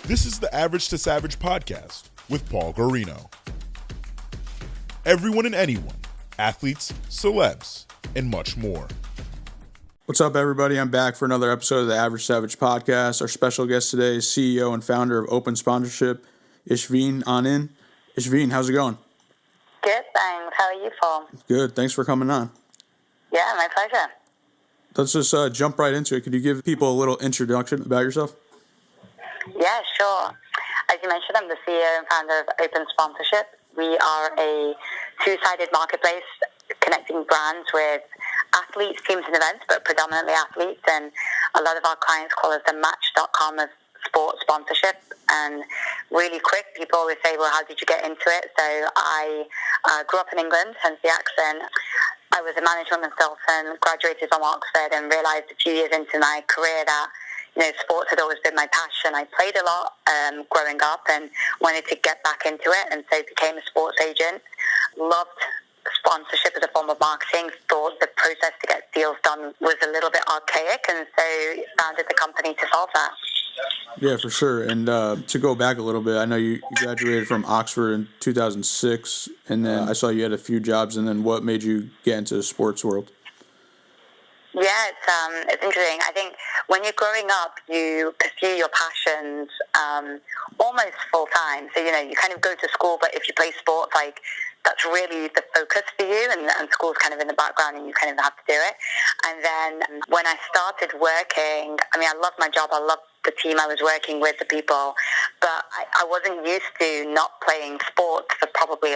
This is the Average to Savage podcast with Paul Garino. Everyone and anyone, athletes, celebs, and much more. What's up, everybody? I'm back for another episode of the Average Savage podcast. Our special guest today is CEO and founder of Open Sponsorship, Ishveen Anand. Ishveen, how's it going? Good, thanks. How are you, Paul? Good. Thanks for coming on. Yeah, my pleasure. Let's just jump right into it. Could you give people a little introduction about yourself? Yeah, sure. As you mentioned, I'm the CEO and founder of Open Sponsorship. We are a two-sided marketplace connecting brands with athletes, teams, and events, but predominantly athletes. And a lot of our clients call us the Match.com of sports sponsorship. And really quick, people always say, well, how did you get into it? So I grew up in England, hence the accent. I was a management consultant, graduated from Oxford, and realized a few years into my career that sports had always been my passion. I played a lot growing up and wanted to get back into it, and so became a sports agent. Loved sponsorship as a form of marketing, thought the process to get deals done was a little bit archaic, and so founded the company to solve that. Yeah, for sure. And to go back a little bit, I know you graduated from Oxford in 2006, and then I saw you had a few jobs, and then what made you get into the sports world? Yeah, it's interesting. I think when you're growing up, you pursue your passions almost full time. So, you kind of go to school, but if you play sports, that's really the focus for you, and school's kind of in the background, and you kind of have to do it. And then when I started working, I love my job. I love the team I was working with, the people, but I wasn't used to not playing sports for probably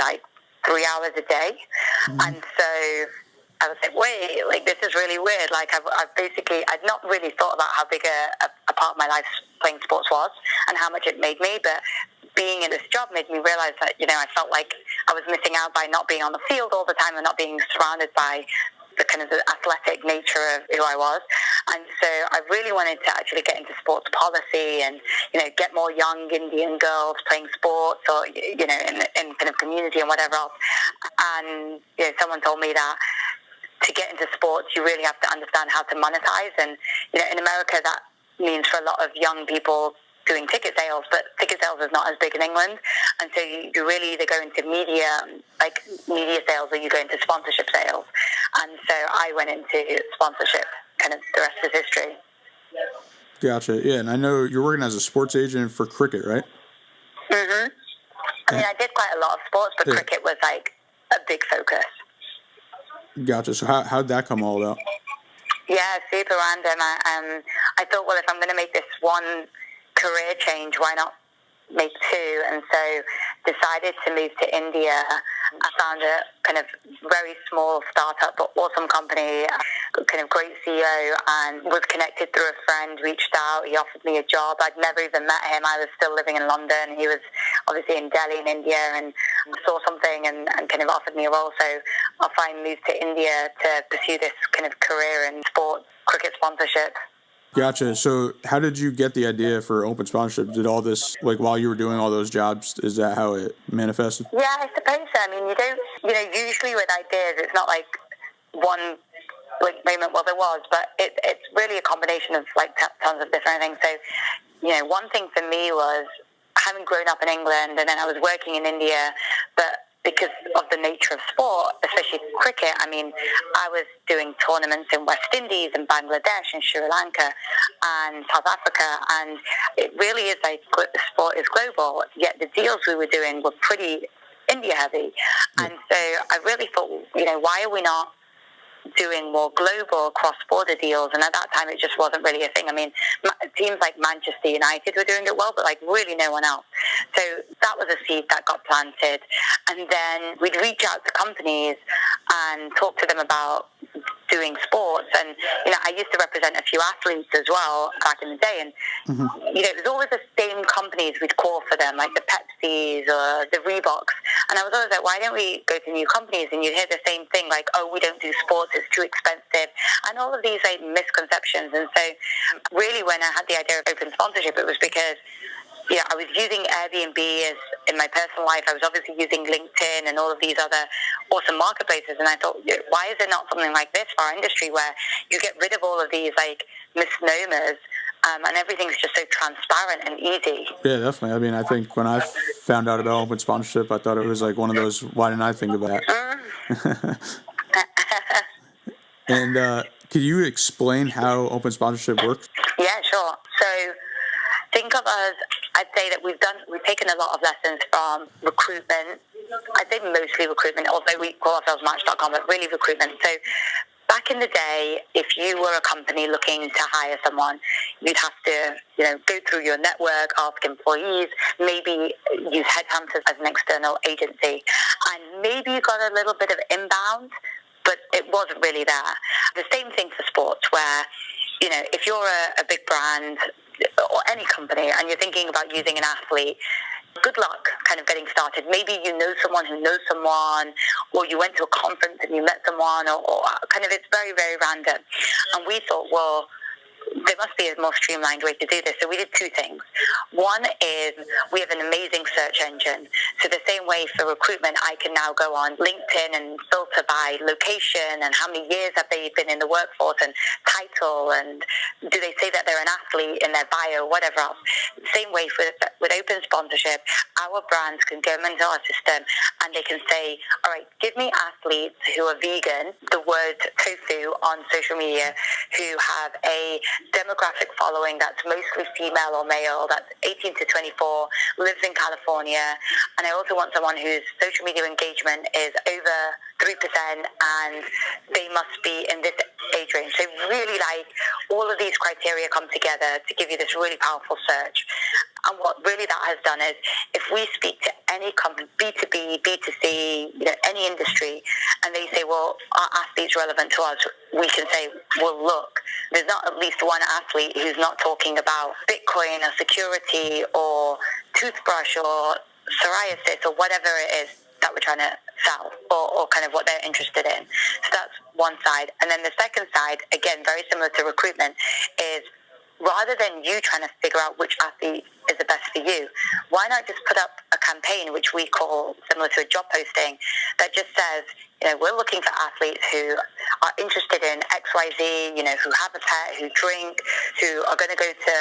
3 hours a day. Mm-hmm. And so I was like, wait, this is really weird. I'd not really thought about how big a part of my life playing sports was and how much it made me, but being in this job made me realize that, I felt like I was missing out by not being on the field all the time and not being surrounded by the kind of the athletic nature of who I was. And so I really wanted to actually get into sports policy and, get more young Indian girls playing sports or, in kind of community and whatever else. And, someone told me that to get into sports, you really have to understand how to monetize. And, in America, that means for a lot of young people doing ticket sales, but ticket sales is not as big in England. And so you really either go into media sales, or you go into sponsorship sales. And so I went into sponsorship, kind of the rest is history. Gotcha. Yeah, and I know you're working as a sports agent for cricket, right? Mm-hmm. I did quite a lot of sports, but cricket was a big focus. Gotcha. So how'd that come all about? Yeah, super random. I thought, well, if I'm going to make this one career change, why not make two? And so decided to move to India. I found a kind of very small startup but awesome company, kind of great CEO, and was connected through a friend, reached out, he offered me a job. I'd never even met him. I was still living in London. He was obviously in Delhi in India, and saw something and kind of offered me a role. So I finally moved to India to pursue this kind of career in sports, cricket sponsorship. Gotcha. So how did you get the idea for Open Sponsorship? Did all this, while you were doing all those jobs, is that how it manifested? Yeah, I suppose so. You don't, usually with ideas, it's not one moment, well, there was, but it's really a combination of tons of different things. So, one thing for me was having grown up in England, and then I was working in India, but because of the nature of sport, especially cricket, I was doing tournaments in West Indies and Bangladesh and Sri Lanka and South Africa, and it really is sport is global, yet the deals we were doing were pretty India heavy. And so I really thought, why are we not doing more global cross-border deals? And at that time it just wasn't really a thing. Teams like Manchester United were doing it well, but really no one else. So that was a seed that got planted, and then we'd reach out to companies and talk to them about doing sports. And I used to represent a few athletes as well back in the day, and it was always the same companies we'd call for them, like the Pepsis or the Reeboks. And I was always like, why don't we go to new companies? And you'd hear the same thing, we don't do sports, it's too expensive, and all of these misconceptions. And so really when I had the idea of Open Sponsorship, it was because I was using Airbnb in my personal life. I was obviously using LinkedIn and all of these other awesome marketplaces, and I thought, why is there not something like this for our industry where you get rid of all of these misnomers and everything's just so transparent and easy. Yeah, definitely. I mean, I think when I found out about open sponsorship, I thought it was like one of those, why didn't I think of that? And could you explain how open sponsorship works? Yeah, sure. So think of us, I'd say that we've taken a lot of lessons from recruitment. I'd say mostly recruitment, although we call ourselves Match.com, but really recruitment. So back in the day, if you were a company looking to hire someone, you'd have to, go through your network, ask employees, maybe use headhunters as an external agency, and maybe you got a little bit of inbound, but it wasn't really there. The same thing for sports, where, if you're a big brand or any company and you're thinking about using an athlete, good luck kind of getting started. Maybe you know someone who knows someone, or you went to a conference and you met someone, or kind of it's very, very random. And we thought, well, there must be a more streamlined way to do this. So we did two things. One is we have an amazing search engine. So the same way for recruitment, I can now go on LinkedIn and filter by location and how many years have they been in the workforce and title, and do they say that they're an athlete in their bio, whatever else. Same way with open sponsorship, our brands can go into our system and they can say, all right, give me athletes who are vegan, the word tofu on social media, who have a demographic following that's mostly female or male, that's 18 to 24, lives in California, and I also want someone whose social media engagement is over 3%, and they must be in this age range. So really, all of these criteria come together to give you this really powerful search. And what really that has done is, if we speak to any company, B2B, B2C, any industry, and they say, well, are athletes relevant to us? We can say, well, look, there's not at least one athlete who's not talking about Bitcoin or security or toothbrush or psoriasis or whatever it is that we're trying to sell, or kind of what they're interested in. So that's one side. And then the second side, again, very similar to recruitment, is rather than you trying to figure out which athlete is the best for you, why not just put up a campaign, which we call similar to a job posting, that just says, we're looking for athletes who are interested in XYZ, who have a pet, who drink, who are going to go to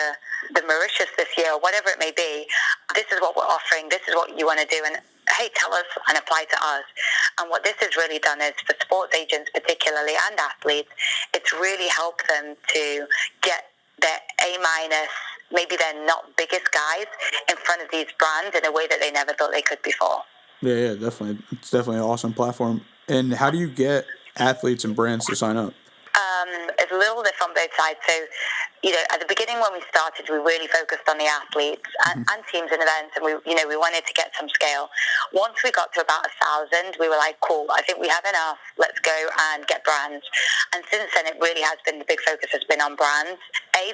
the Mauritius this year, or whatever it may be. This is what we're offering. This is what you want to do. And hey, tell us and apply to us. And what this has really done is, for sports agents particularly, and athletes, it's really helped them to get their A-, maybe they're not biggest guys, in front of these brands in a way that they never thought they could before. Yeah, definitely. It's definitely an awesome platform. And how do you get athletes and brands to sign up? It's a little bit on both sides. So, at the beginning when we started, we really focused on the athletes and teams and events, and we wanted to get some scale. Once we got to about 1,000, we were like, cool, I think we have enough. Let's go and get brands. And since then, it really has been, the big focus has been on brands.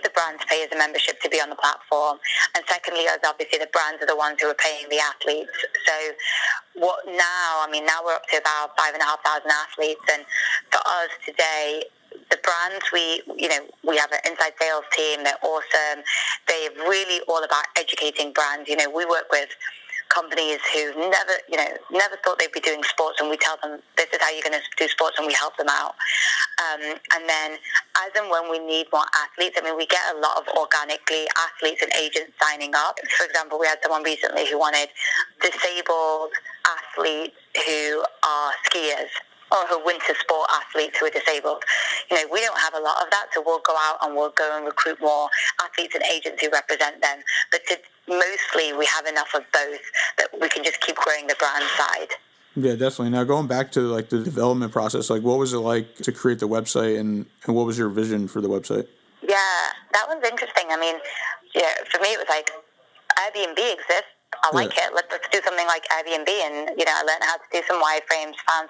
The brands pay as a membership to be on the platform, and secondly, as obviously the brands are the ones who are paying the athletes. So now we're up to about 5,500 athletes, and for us today, the brands, we have an inside sales team. They're awesome. They're really all about educating brands. We work with companies who never thought they'd be doing sports, and we tell them this is how you're going to do sports, and we help them out. And then as and when we need more athletes, we get a lot of organically athletes and agents signing up. For example, we had someone recently who wanted disabled athletes who are skiers, or who winter sport athletes who are disabled. We don't have a lot of that, so we'll go out and we'll go and recruit more athletes and agents who represent them. But mostly we have enough of both that we can just keep growing the brand side. Yeah, definitely. Now, going back to the development process, what was it like to create the website, and what was your vision for the website? Yeah, that one's interesting. For me, it was like, Airbnb exists. I like it. Let's do something like Airbnb. And, I learned how to do some wireframes, found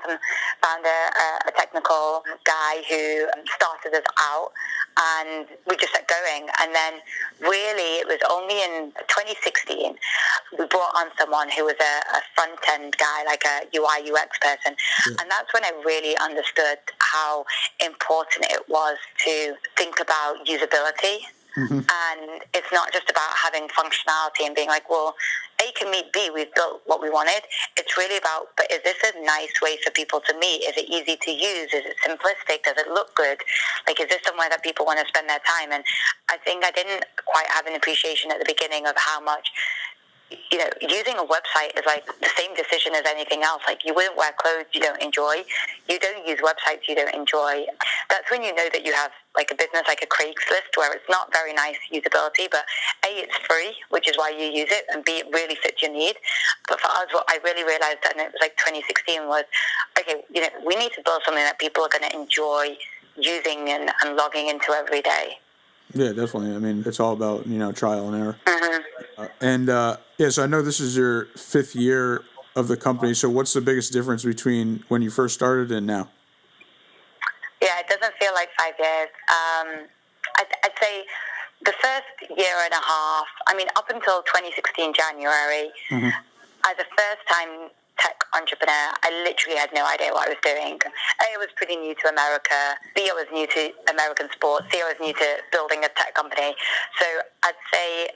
a technical guy who started us out, and we just kept going. And then really it was only in 2016 we brought on someone who was a front-end guy, like a UI, UX person. Yeah. And that's when I really understood how important it was to think about usability. Mm-hmm. And it's not just about having functionality and being like, well, A can meet B, we've built what we wanted. It's really about, but is this a nice way for people to meet? Is it easy to use? Is it simplistic? Does it look good? Like, is this somewhere that people want to spend their time? And I think I didn't quite have an appreciation at the beginning of how much, using a website is like the same decision as anything else. Like, you wouldn't wear clothes you don't enjoy. You don't use websites you don't enjoy. That's when you know that you have like a business like a Craigslist, where it's not very nice usability, but A, it's free, which is why you use it, and B, it really fits your need. But for us, what I really realized, and it was like 2016, was, okay, we need to build something that people are going to enjoy using and logging into every day. Yeah, definitely. I mean, it's all about, trial and error. Mm-hmm. So I know this is your 5th year of the company. So what's the biggest difference between when you first started and now? Yeah, it doesn't feel like 5 years. I'd say the first year and a half, up until 2016 January, as a first-time tech entrepreneur, I literally had no idea what I was doing. A, I was pretty new to America. B, I was new to American sports. C, I was new to building a tech company. So I'd say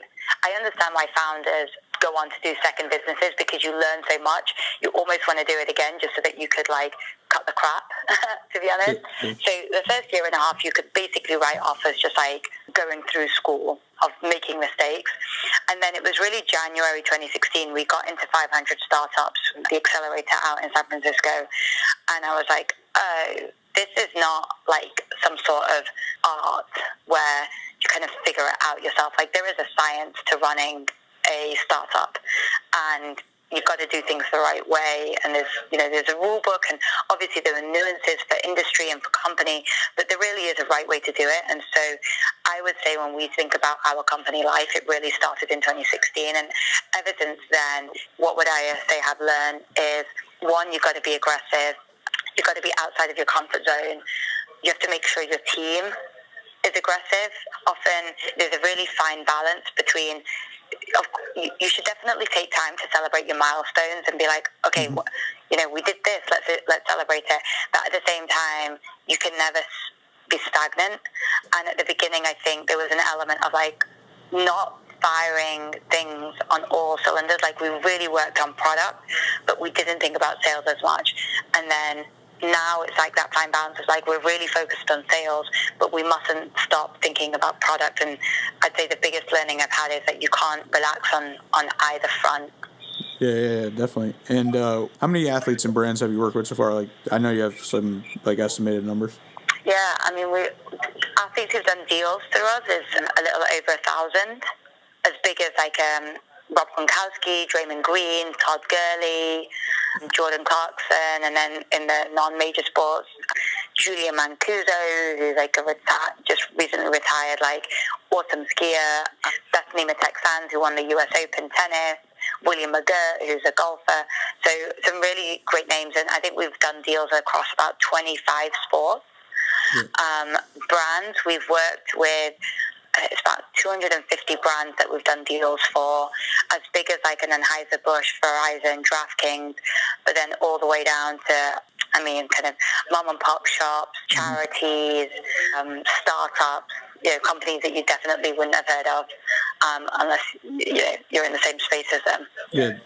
I understand why founders go on to do second businesses, because you learn so much. You almost want to do it again just so that you could cut the crap, to be honest. Mm-hmm. So the first year and a half, you could basically write off as just going through school of making mistakes. And then it was really January 2016, we got into 500 startups, the accelerator out in San Francisco. And I was like, oh, this is not like some sort of art where you kind of figure it out yourself. Like, there is a science to running a startup, and you've got to do things the right way. And there's a rule book, and obviously there are nuances for industry and for company, but there really is a right way to do it. And so I would say when we think about our company life, it really started in 2016. And ever since then, what would I say have learned is, one, you've got to be aggressive. You've got to be outside of your comfort zone. You have to make sure your team is aggressive. Often there's a really fine balance between, you should definitely take time to celebrate your milestones and be like, okay, we did this, let's celebrate it. But at the same time, you can never be stagnant. And at the beginning, I think there was an element of not firing things on all cylinders. Like, we really worked on product, but we didn't think about sales as much. And then now it's like that fine balance. It's like we're really focused on sales, but we mustn't stop thinking about product. And I'd say the biggest learning I've had is that you can't relax on either front. Yeah, definitely. And how many athletes and brands have you worked with so far? I know you have some estimated numbers. Yeah, athletes who've done deals through us is a little over 1,000. As big as Rob Gronkowski, Draymond Green, Todd Gurley, Jordan Clarkson, and then in the non-major sports, Julia Mancuso, who's just recently retired, awesome skier, Bethany Mattek-Sands, who won the US Open tennis, William McGirt, who's a golfer. So some really great names, and I think we've done deals across about 25 sports. Yeah. Brands, we've worked with, it's about 250 brands that we've done deals for, as big as an Anheuser-Busch, Verizon, DraftKings, but then all the way down to, kind of mom and pop shops, charities, startups, companies that you definitely wouldn't have heard of unless you're in the same space as them.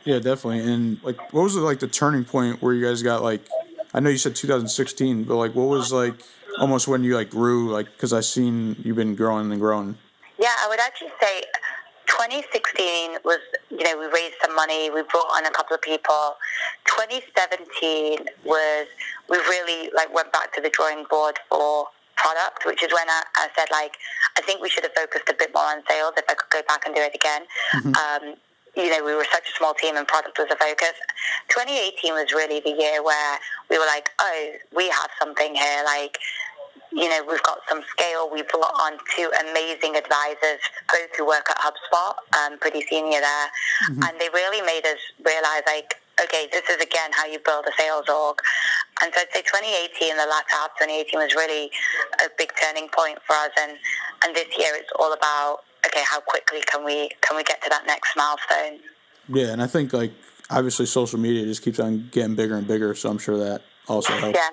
Yeah, definitely. And what was the turning point where you guys got I know you said 2016, but what was almost when you grew, because I've seen you've been growing and growing? Yeah, I would actually say 2016 was, we raised some money, we brought on a couple of people. 2017 was, we really went back to the drawing board for product, which is when I said I think we should have focused a bit more on sales if I could go back and do it again. We were such a small team and product was a focus. 2018 was really the year where we were oh, we have something here. We've got some scale. We brought on 2 amazing advisors, both who work at HubSpot, pretty senior there. And they really made us realize, okay, this is, again, how you build a sales org. And so I'd say 2018, the latter half of 2018 was really a big turning point for us. And this year it's all about, okay, how quickly can we get to that next milestone? Yeah, and I think, obviously social media just keeps on getting bigger and bigger, so I'm sure that also helps. Yeah.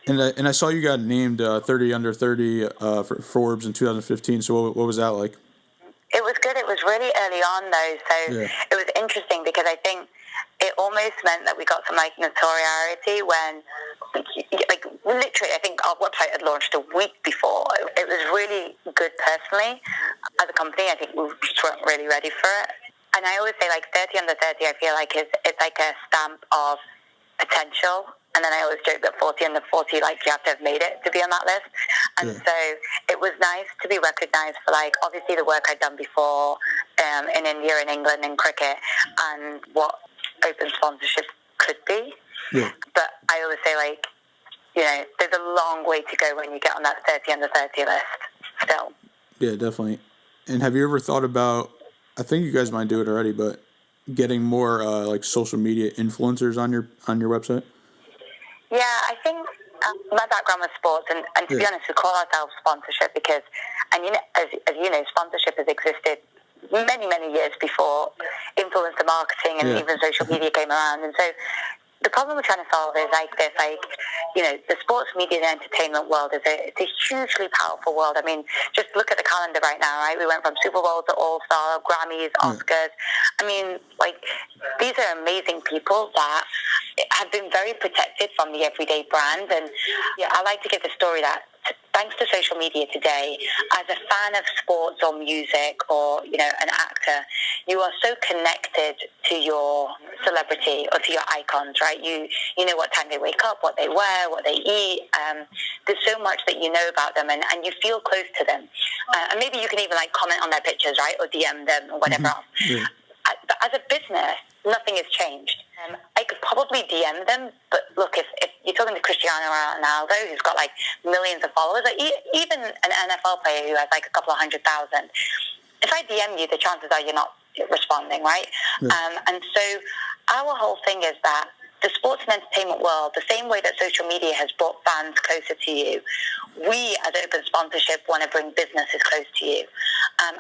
And I saw you got named 30 under 30 for Forbes in 2015. So what was that like? It was good. It was really early on, though. So It was interesting because I think it almost meant that we got some like notoriety when, like, literally, I think our website had launched a week before. It was really good personally. As a company, I think we just weren't really ready for it. And I always say, like, 30 under 30, I feel like it's like a stamp of potential. And then I always joke that 40 under 40, like, you have to have made it to be on that list. And so it was nice to be recognized for, like, obviously the work I'd done before in India and England in cricket and what open sponsorship could be. Yeah. But I always say, like, you know, there's a long way to go when you get on that 30 under 30 list still. Yeah, definitely. And have you ever thought about, I think you guys might do it already, but getting more like social media influencers on your website? Yeah, I think my background was sports, and to be honest, we call ourselves sponsorship because, and you know, as you know, sponsorship has existed many, many years before influencer marketing and even social media came around. And so the problem we're trying to solve is like this, like, you know, the sports media and entertainment world is it's a hugely powerful world. I mean, just look at the calendar right now, right? We went from Super Bowl to All-Star, Grammys, Oscars. I mean, like, these are amazing people that have been very protected from the everyday brand. And yeah, I like to give the story that thanks to social media today, as a fan of sports or music or, you know, an actor, you are so connected to your celebrity or to your icons, right? You know what time they wake up, what they wear, what they eat. There's so much that you know about them, and you feel close to them. And maybe you can even, like, comment on their pictures, right, or DM them or whatever else. Yeah. But as a business, nothing has changed. I could probably DM them, but look, if you're talking to Cristiano Ronaldo, who's got like millions of followers, or even an NFL player who has like a couple of 100,000, if I DM you, the chances are you're not responding, right? Yeah. And so our whole thing is that the sports and entertainment world, the same way that social media has brought fans closer to you, we as Open Sponsorship want to bring businesses close to you.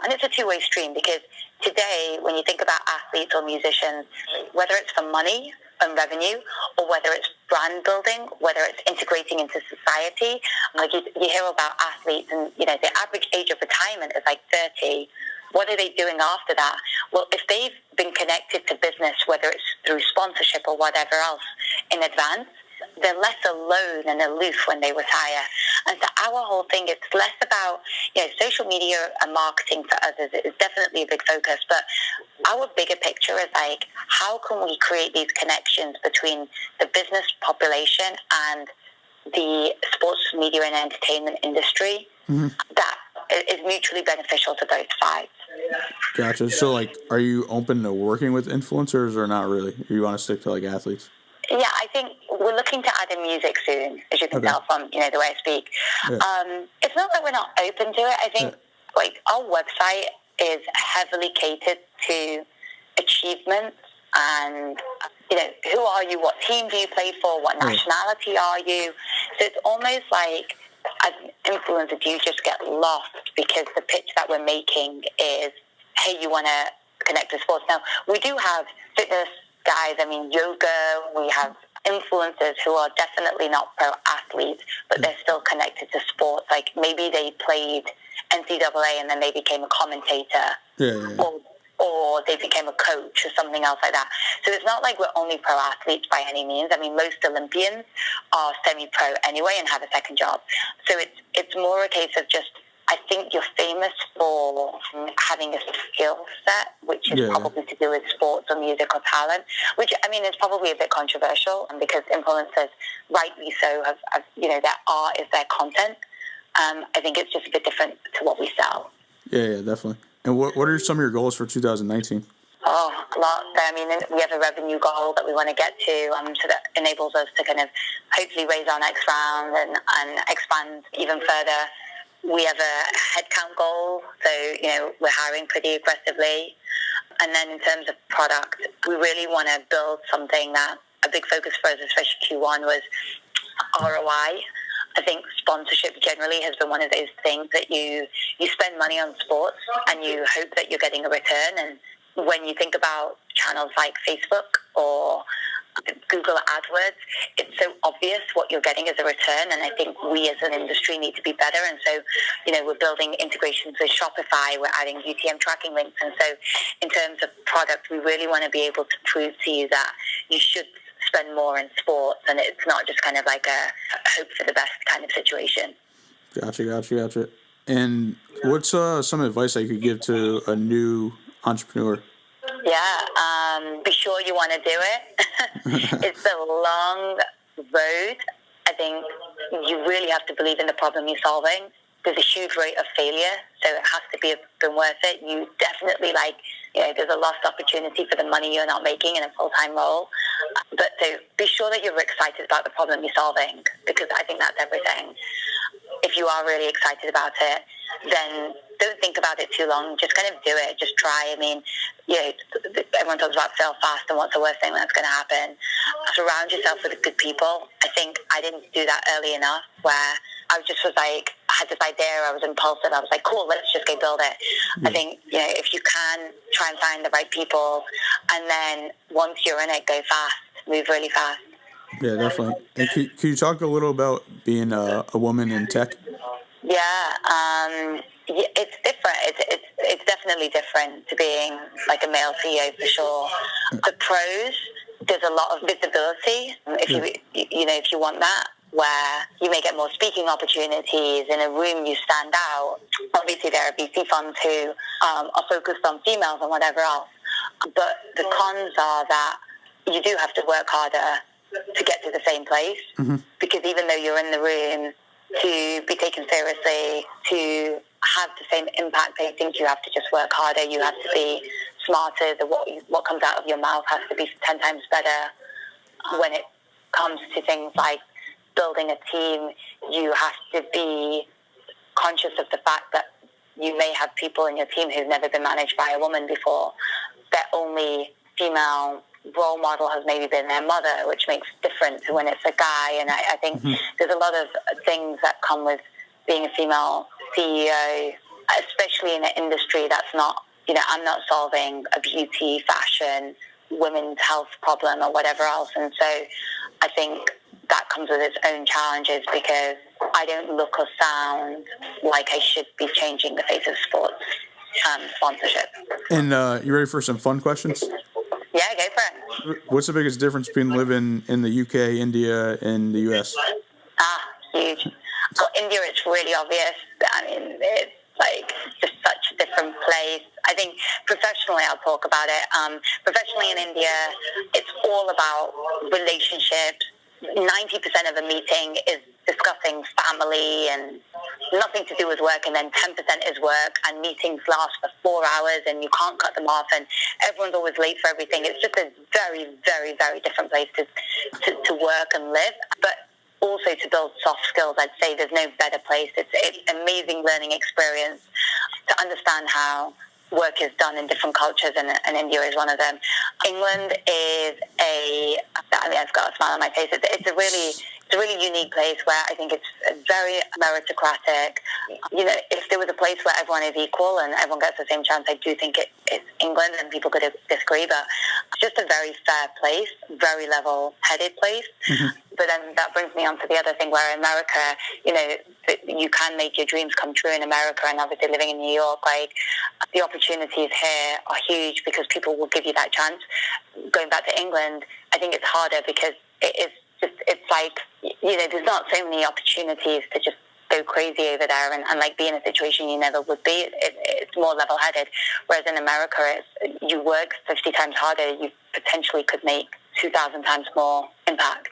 And it's a two-way stream because today, when you think about athletes or musicians, whether it's for money and revenue or whether it's brand building, whether it's integrating into society, like you hear about athletes and, you know, the average age of retirement is like 30. What are they doing after that? Well, if they've been connected to business, whether it's through sponsorship or whatever else in advance, they're less alone and aloof when they retire. And so our whole thing, it's less about, you know, social media and marketing for us is definitely a big focus, but our bigger picture is like, how can we create these connections between the business population and the sports media and entertainment industry that is mutually beneficial to both sides. Gotcha. So, like, are you open to working with influencers or not really? Or you want to stick to, like, athletes? Yeah, I think we're looking to add in music soon, as you can tell from, you know, the way I speak. Yeah. It's not that we're not open to it. I think, like, our website is heavily catered to achievements and, you know, who are you? What team do you play for? What nationality are you? So it's almost like, as influencers, you just get lost because the pitch that we're making is, hey, you want to connect to sports. Now, we do have fitness guys, I mean, yoga, we have influencers who are definitely not pro athletes, but they're still connected to sports. Like, maybe they played NCAA and then they became a commentator, or they became a coach or something else like that. So it's not like we're only pro athletes by any means. I mean, most Olympians are semi-pro anyway and have a second job. So it's more a case of just, I think you're famous for having a skill set, which is probably to do with sports or music or talent, which, I mean, is probably a bit controversial because influencers, rightly so, have you know, their art is their content. I think it's just a bit different to what we sell. Yeah, definitely. And what are some of your goals for 2019? Oh, a lot. I mean, we have a revenue goal that we want to get to, so that enables us to kind of hopefully raise our next round and expand even further. We have a headcount goal, so, you know, we're hiring pretty aggressively. And then in terms of product, we really want to build something that a big focus for us, especially Q1, was ROI. I think sponsorship generally has been one of those things that you spend money on sports and you hope that you're getting a return. And when you think about channels like Facebook or Google AdWords, it's so obvious what you're getting as a return, and I think we as an industry need to be better. And so, we're building integrations with Shopify, we're adding UTM tracking links, and so in terms of product, we really want to be able to prove to you that you should spend more in sports, and it's not just kind of like a hope for the best kind of situation. Gotcha. And what's some advice I could give to a new entrepreneur? Yeah, be sure you want to do it. It's a long road. I think you really have to believe in the problem you're solving. There's a huge rate of failure, so it has to be been worth it. You definitely there's a lost opportunity for the money you're not making in a full-time role. But so be sure that you're excited about the problem you're solving, because I think that's everything. If you are really excited about it, then don't think about it too long. Just kind of do it. Just try. I mean, everyone talks about fail fast and what's the worst thing that's going to happen. Surround yourself with good people. I think I didn't do that early enough, where I had this idea, I was impulsive, I was like, cool, let's just go build it. I think, if you can, try and find the right people, and then once you're in it, go fast, move really fast. Yeah, definitely. And could you talk a little about being a woman in tech? Yeah, it's different. It's definitely different to being like a male CEO for sure. The pros, there's a lot of visibility. If you want that, where you may get more speaking opportunities in a room, you stand out. Obviously, there are VC funds who are focused on females and whatever else. But the cons are that you do have to work harder to get to the same place, because even though you're in the room, to be taken seriously, to have the same impact, I think you have to just work harder. You have to be smarter. What comes out of your mouth has to be 10 times better. When it comes to things like building a team, you have to be conscious of the fact that you may have people in your team who've never been managed by a woman before. Their only female role model has maybe been their mother, which makes difference when it's a guy. And I think there's a lot of things that come with being a female CEO, especially in an industry that's not, I'm not solving a beauty, fashion, women's health problem or whatever else. And so I think that comes with its own challenges, because I don't look or sound like I should be changing the face of sports sponsorship. And you ready for some fun questions? Yeah, go for it. What's the biggest difference between living in the UK, India, and the US? Huge. Well, India, it's really obvious. I mean, it's just such a different place. I think professionally, I'll talk about it. Professionally in India, it's all about relationships. 90% of a meeting is discussing family and nothing to do with work, and then 10% is work, and meetings last for 4 hours and you can't cut them off, and everyone's always late for everything. It's just a very, very, very different place to work and live. But also to build soft skills, I'd say there's no better place. It's an amazing learning experience to understand how work is done in different cultures, and India is one of them. England is I've got a smile on my face. It's a really unique place where I think it's very meritocratic. If there was a place where everyone is equal and everyone gets the same chance, I do think it's England, and people could disagree, but it's just a very fair place, very level-headed place. But then that brings me on to the other thing, where America, you can make your dreams come true in America, and obviously living in New York, the opportunities here are huge because people will give you that chance. Going back to England, I think it's harder because there's not so many opportunities to just go crazy over there and be in a situation you never would be. It's more level-headed. Whereas in America, you work 50 times harder, you potentially could make 2,000 times more impact.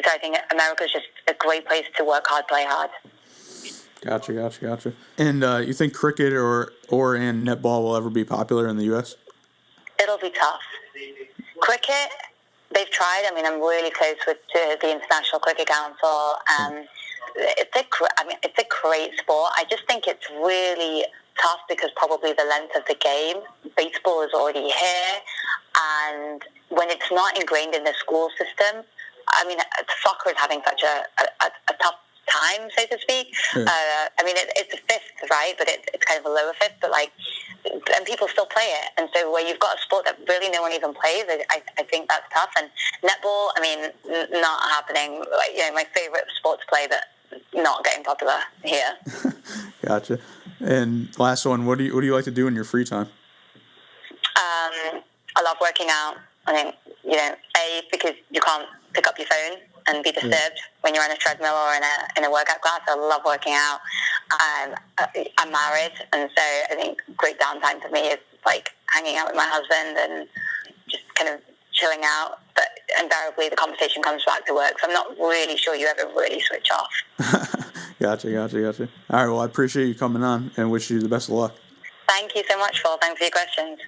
So I think America is just a great place to work hard, play hard. Gotcha. And you think cricket or netball will ever be popular in the U.S.? It'll be tough. Cricket, they've tried. I mean, I'm really close to the International Cricket Council. It's a great sport. I just think it's really tough because probably the length of the game. Baseball is already here, and when it's not ingrained in the school system, I mean, soccer is having such a tough time, so to speak. It's a fifth, right? But it's kind of a lower fifth. But and people still play it. And so where you've got a sport that really no one even plays, I think that's tough. And netball, I mean, not happening. Like, you know, my favorite sport to play, but not getting popular here. Gotcha. And last one, what do you like to do in your free time? I love working out. I think, you know, because you can't pick up your phone and be disturbed when you're on a treadmill or in a workout class. I love working out. I'm married, and so I think great downtime for me is like hanging out with my husband and just kind of chilling out. But invariably the conversation comes back to work, so I'm not really sure you ever really switch off. Gotcha. All right, well, I appreciate you coming on and wish you the best of luck. Thank you so much, Phil. Thanks for your questions.